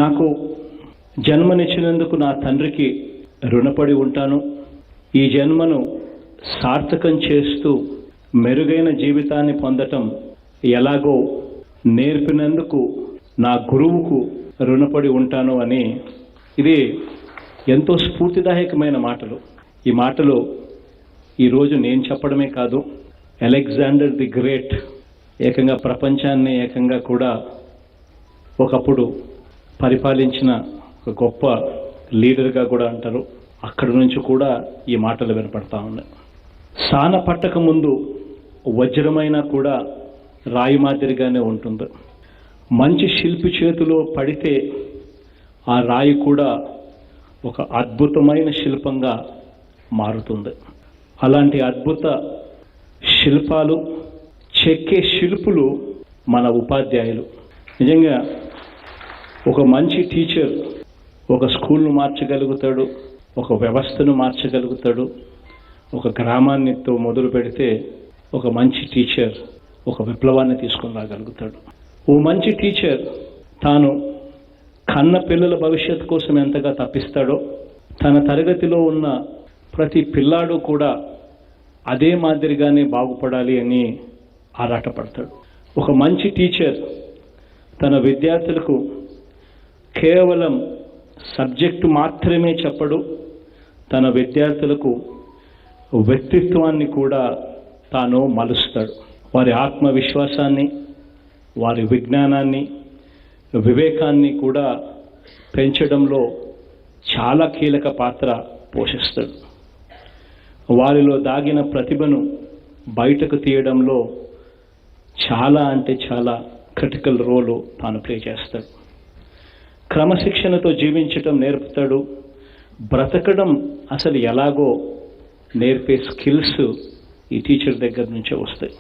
నాకు జన్మనిచ్చినందుకు నా తండ్రికి రుణపడి ఉంటాను. ఈ జన్మను సార్థకం చేస్తూ మెరుగైన జీవితాన్ని పొందటం ఎలాగో నేర్పినందుకు నా గురువుకు రుణపడి ఉంటాను అని. ఇది ఎంతో స్ఫూర్తిదాయకమైన మాటలు. ఈ మాటలు ఈరోజు నేను చెప్పడమే కాదు, అలెగ్జాండర్ ది గ్రేట్ ఏకంగా ప్రపంచాన్ని ఏకంగా కూడా ఒకప్పుడు పరిపాలించిన ఒక గొప్ప లీడర్గా కూడా అంటారు. అక్కడి నుంచి కూడా ఈ మాటలు వినపడతా ఉన్నాయి. సాన పట్టక ముందు వజ్రమైనా కూడా రాయి మాదిరిగానే ఉంటుంది. మంచి శిల్పి చేతిలో పడితే ఆ రాయి కూడా ఒక అద్భుతమైన శిల్పంగా మారుతుంది. అలాంటి అద్భుత శిల్పాలు చెక్కే శిల్పులు మన ఉపాధ్యాయులు. నిజంగా ఒక మంచి టీచర్ ఒక స్కూల్ను మార్చగలుగుతాడు, ఒక వ్యవస్థను మార్చగలుగుతాడు. ఒక గ్రామాన్నితో మొదలు పెడితే ఒక మంచి టీచర్ ఒక విప్లవాన్ని తీసుకొని రాగలుగుతాడు. ఓ మంచి టీచర్ తాను కన్న పిల్లల భవిష్యత్తు కోసం ఎంతగా తప్పిస్తాడో తన తరగతిలో ఉన్న ప్రతి పిల్లాడు కూడా అదే మాదిరిగానే బాగుపడాలి అని ఆరాటపడతాడు. ఒక మంచి టీచర్ తన విద్యార్థులకు కేవలం సబ్జెక్టు మాత్రమే చెప్పడు, తన విద్యార్థులకు వ్యక్తిత్వాన్ని కూడా తాను మలుస్తాడు. వారి ఆత్మవిశ్వాసాన్ని, వారి విజ్ఞానాన్ని, వివేకాన్ని కూడా పెంచడంలో చాలా కీలక పాత్ర పోషిస్తాడు. వారిలో దాగిన ప్రతిభను బయటకు తీయడంలో చాలా అంటే చాలా క్రిటికల్ రోలు తాను ప్లే చేస్తాడు. క్రమశిక్షణతో జీవించటం నేర్పుతాడు. బ్రతకడం అసలు ఎలాగో నేర్పే స్కిల్స్ ఈ టీచర్ దగ్గర నుంచే వస్తాయి.